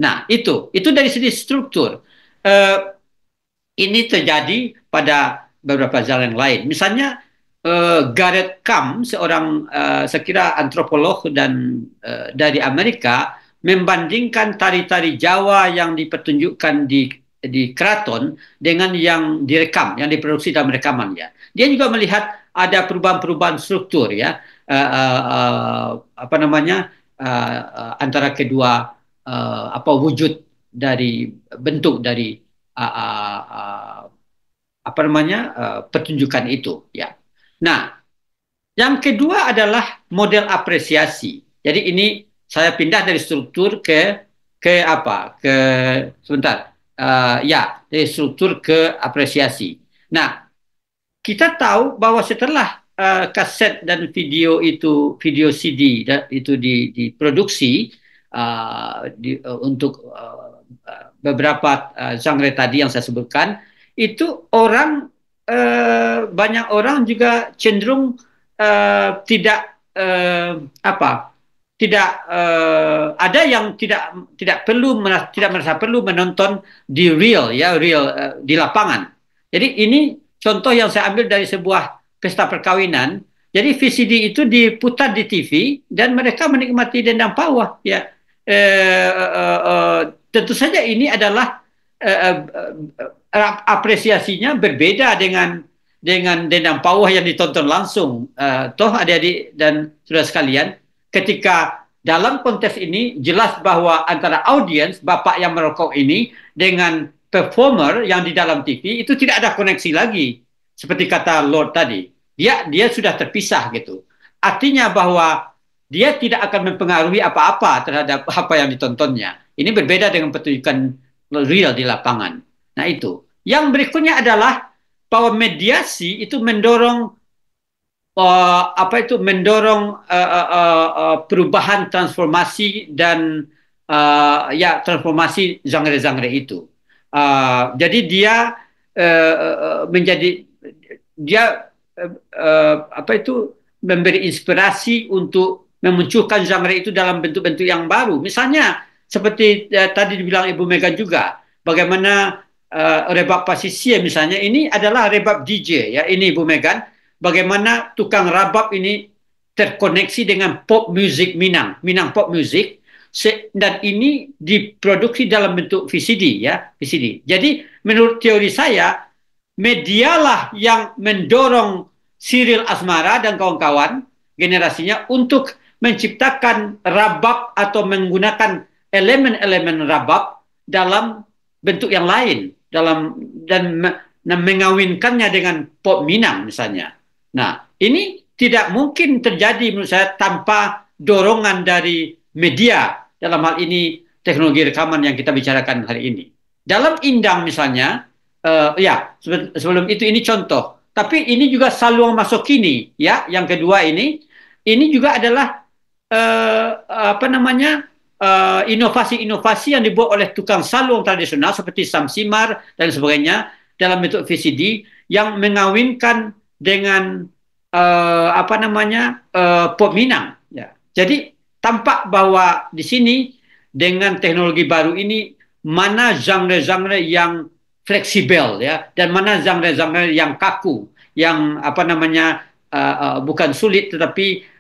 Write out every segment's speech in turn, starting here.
Nah, itu dari segi struktur. Eh, ini terjadi pada beberapa jalan lain. Misalnya Gareth Camp, seorang saya kira antropolog dan dari Amerika, membandingkan tari-tari Jawa yang dipertunjukkan di keraton dengan yang direkam, yang diproduksi dalam rekaman ya. Dia juga melihat ada perubahan-perubahan struktur ya, apa namanya antara kedua apa wujud dari bentuk dari apa namanya pertunjukan itu ya. Nah, yang kedua adalah model apresiasi. Jadi ini saya pindah dari struktur ke apa? Ke sebentar. Ya, dari struktur ke apresiasi. Nah, kita tahu bahwa setelah kaset dan video CD itu diproduksi untuk beberapa genre tadi yang saya sebutkan, itu banyak orang juga cenderung tidak apa tidak ada yang tidak merasa perlu menonton di real ya real di lapangan. Jadi ini contoh yang saya ambil dari sebuah pesta perkawinan. Jadi VCD itu diputar di TV dan mereka menikmati dendang pawah ya. Tentu saja ini adalah apresiasinya berbeda dengan dendang pawah yang ditonton langsung. Toh adik-adik dan saudara sekalian, ketika dalam konteks ini jelas bahwa antara audiens bapak yang merokok ini dengan performer yang di dalam TV itu tidak ada koneksi lagi. Seperti kata Lord tadi, dia sudah terpisah gitu. Artinya bahwa dia tidak akan mempengaruhi apa-apa terhadap apa yang ditontonnya. Ini berbeda dengan pertunjukan real di lapangan. Nah itu. Yang berikutnya adalah bahwa mediasi itu mendorong perubahan transformasi dan ya transformasi genre-genre itu. Jadi menjadi dia apa itu memberi inspirasi untuk memunculkan genre itu dalam bentuk-bentuk yang baru. Misalnya seperti tadi dibilang Ibu Mega juga, bagaimana rebab pasisia misalnya ini adalah rebab DJ ya ini Ibu Megan, bagaimana tukang rabab ini terkoneksi dengan pop music Minang pop music, dan ini diproduksi dalam bentuk VCD ya VCD. Jadi menurut teori saya medialah yang mendorong Cyril Asmara dan kawan-kawan generasinya untuk menciptakan rabab atau menggunakan elemen-elemen rabab dalam bentuk yang lain dan mengawinkannya dengan pop Minang misalnya. Nah, ini tidak mungkin terjadi menurut saya tanpa dorongan dari media, dalam hal ini teknologi rekaman yang kita bicarakan hari ini. Dalam Indang misalnya, ya sebelum itu ini contoh. Tapi ini juga Saluang Masokini, ya, yang kedua ini juga adalah apa namanya inovasi-inovasi yang dibuat oleh tukang saluang tradisional seperti Samsimar dan sebagainya dalam bentuk VCD yang mengawinkan dengan apa namanya pop Minang. Ya. Jadi tampak bahwa di sini dengan teknologi baru ini mana genre-genre yang fleksibel ya dan mana genre-genre yang kaku yang apa namanya bukan sulit tetapi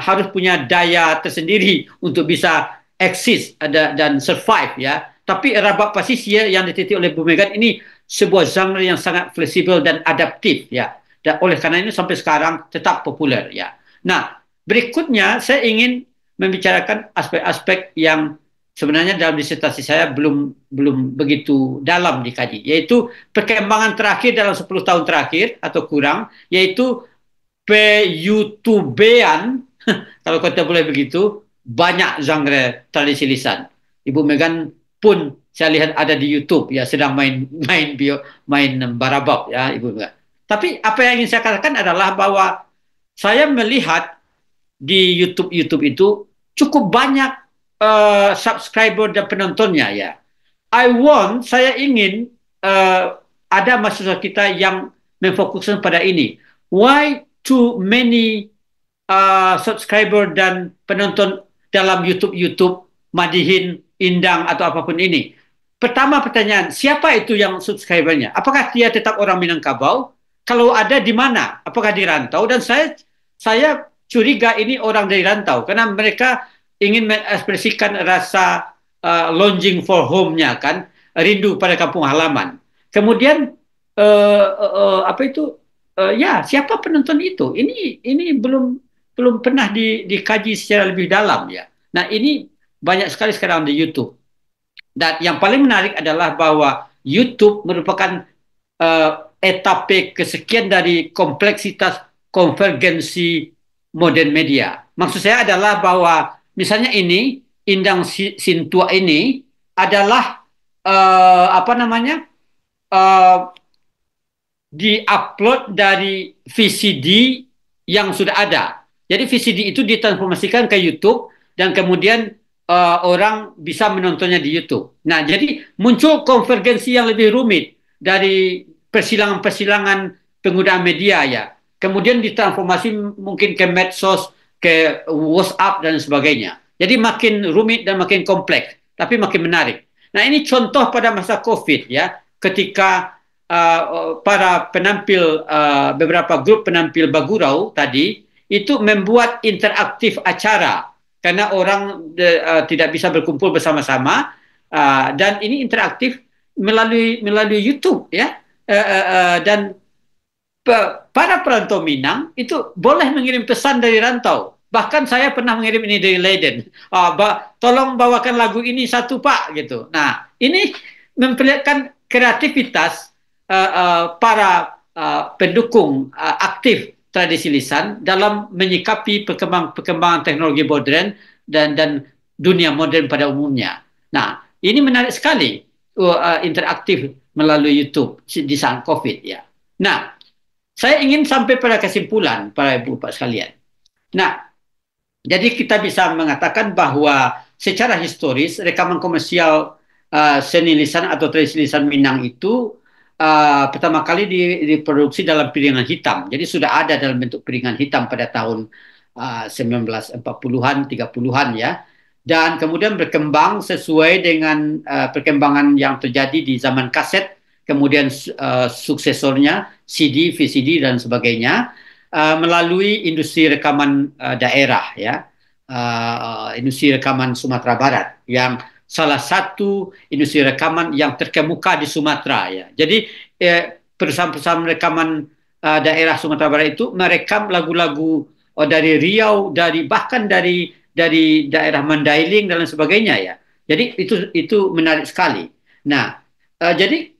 harus punya daya tersendiri untuk bisa eksis dan survive ya. Tapi rabab pasisia yang dititik oleh Bu Megan ini sebuah genre yang sangat fleksibel dan adaptif ya. Dan oleh karena ini sampai sekarang tetap populer ya. Nah, berikutnya saya ingin membicarakan aspek-aspek yang sebenarnya dalam disertasi saya belum begitu dalam dikaji, yaitu perkembangan terakhir dalam 10 tahun terakhir atau kurang, yaitu pe-YouTubean, kalau kita boleh begitu, banyak genre tradisi lisan. Ibu Megan pun saya lihat ada di YouTube ya sedang main barabab ya Ibu Megan. Tapi apa yang ingin saya katakan adalah bahwa saya melihat di YouTube YouTube itu cukup banyak subscriber dan penontonnya ya. Saya ingin ada mahasiswa kita yang memfokuskan pada ini. Why too many subscriber dan penonton dalam YouTube madihin Indang atau apapun ini. Pertama pertanyaan, siapa itu yang subscribernya? Apakah dia tetap orang Minangkabau? Kalau ada di mana? Apakah di rantau? Dan saya curiga ini orang dari rantau karena mereka ingin mengekspresikan rasa longing for home-nya kan, rindu pada kampung halaman. Kemudian apa itu? Ya, siapa penonton itu? Ini belum pernah dikaji secara lebih dalam ya. Nah, ini banyak sekali sekarang di YouTube. Dan yang paling menarik adalah bahwa YouTube merupakan etape kesekian dari kompleksitas konvergensi modern media. Maksud saya adalah bahwa misalnya ini Indang Sintua ini adalah apa namanya uh, diupload dari VCD yang sudah ada. Jadi VCD itu ditransformasikan ke YouTube dan kemudian orang bisa menontonnya di YouTube. Nah, jadi muncul konvergensi yang lebih rumit dari persilangan-persilangan penggunaan media ya. Kemudian ditransformasi mungkin ke medsos, ke WhatsApp dan sebagainya. Jadi makin rumit dan makin kompleks, tapi makin menarik. Nah, ini contoh pada masa COVID ya, ketika para penampil beberapa grup penampil Bagurau tadi itu membuat interaktif acara karena orang tidak bisa berkumpul bersama-sama dan ini interaktif melalui YouTube ya dan para perantau Minang itu boleh mengirim pesan dari rantau. Bahkan saya pernah mengirim ini dari Leiden. Tolong bawakan lagu ini satu Pak gitu. Nah, ini memperlihatkan kreativitas para pendukung aktif tradisi lisan dalam menyikapi perkembangan teknologi modern dan dunia modern pada umumnya. Nah, ini menarik sekali interaktif melalui YouTube di saat COVID ya. Nah, saya ingin sampai pada kesimpulan para ibu bapak sekalian. Nah, jadi kita bisa mengatakan bahwa secara historis rekaman komersial seni lisan atau tradisi lisan Minang itu pertama kali diproduksi dalam piringan hitam. Jadi sudah ada dalam bentuk piringan hitam pada tahun 1940-an, 30-an ya. Dan kemudian berkembang sesuai dengan perkembangan yang terjadi di zaman kaset, kemudian suksesornya CD, VCD dan sebagainya melalui industri rekaman daerah ya. Industri rekaman Sumatera Barat yang salah satu industri rekaman yang terkemuka di Sumatera ya. Jadi perusahaan-perusahaan rekaman daerah Sumatera Barat itu merekam lagu-lagu dari Riau, bahkan dari daerah Mandailing dan lain sebagainya ya. Jadi itu menarik sekali. Nah, jadi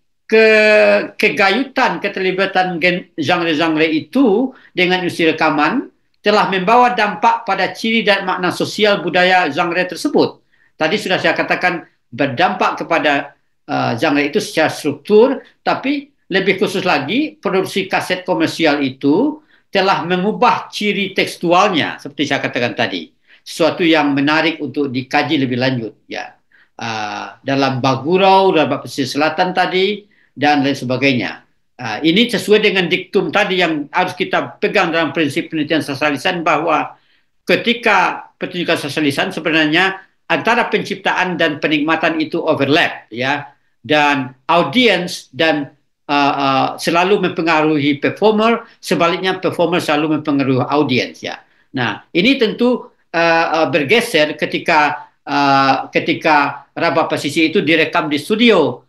kegayutan keterlibatan genre-genre itu dengan industri rekaman telah membawa dampak pada ciri dan makna sosial budaya genre tersebut. Tadi sudah saya katakan berdampak kepada genre itu secara struktur, tapi lebih khusus lagi produksi kaset komersial itu telah mengubah ciri tekstualnya seperti saya katakan tadi. Sesuatu yang menarik untuk dikaji lebih lanjut ya. Dalam Bagurau, dalam pesisir selatan tadi dan lain sebagainya. Ini sesuai dengan diktum tadi yang harus kita pegang dalam prinsip penelitian sastra lisan bahwa ketika pertunjukan sastra lisan sebenarnya antara penciptaan dan penikmatan itu overlap ya, dan audiens dan selalu mempengaruhi performer, sebaliknya performer selalu mempengaruhi audiens ya. Nah, ini tentu bergeser ketika Raba Pasisi itu direkam di studio,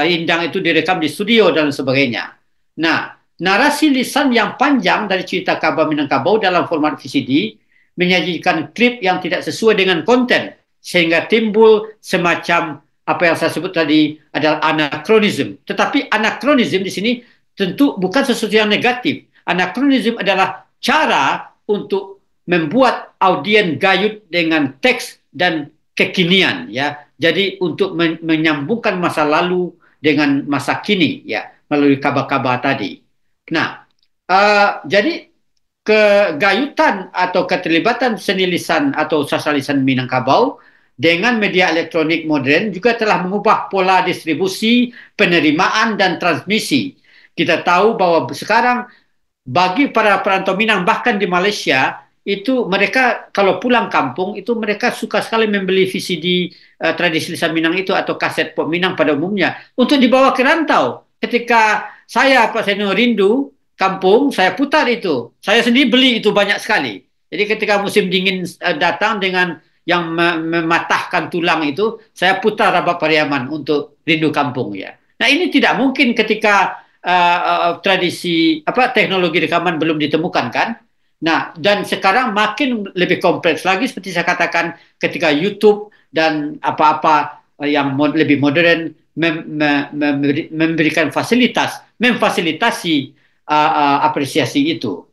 Indang itu direkam di studio dan sebagainya. Nah, narasi lisan yang panjang dari cerita Kabar Minangkabau dalam format VCD menyajikan klip yang tidak sesuai dengan konten sehingga timbul semacam apa yang saya sebut tadi adalah anakronisme. Tetapi anakronisme di sini tentu bukan sesuatu yang negatif. Anakronisme adalah cara untuk membuat audien gayut dengan teks dan kekinian ya. Jadi untuk menyambungkan masa lalu dengan masa kini ya melalui kabar-kabar tadi. Nah, jadi kegayutan atau keterlibatan seni lisan atau sastra lisan Minangkabau dengan media elektronik modern juga telah mengubah pola distribusi, penerimaan dan transmisi. Kita tahu bahwa sekarang bagi para perantau Minang bahkan di Malaysia itu mereka kalau pulang kampung itu mereka suka sekali membeli VCD tradisi lisan Minang itu atau kaset pop Minang pada umumnya untuk dibawa ke rantau. Ketika saya Pak Seno rindu kampung, saya putar itu. Saya sendiri beli itu banyak sekali. Jadi ketika musim dingin datang dengan yang mematahkan tulang itu, saya putar Rabab Pariaman untuk rindu kampung ya. Nah ini tidak mungkin ketika tradisi apa teknologi rekaman belum ditemukan kan. Nah, dan sekarang makin lebih kompleks lagi seperti saya katakan ketika YouTube dan apa-apa yang lebih modern memberikan fasilitas, memfasilitasi apresiasi itu.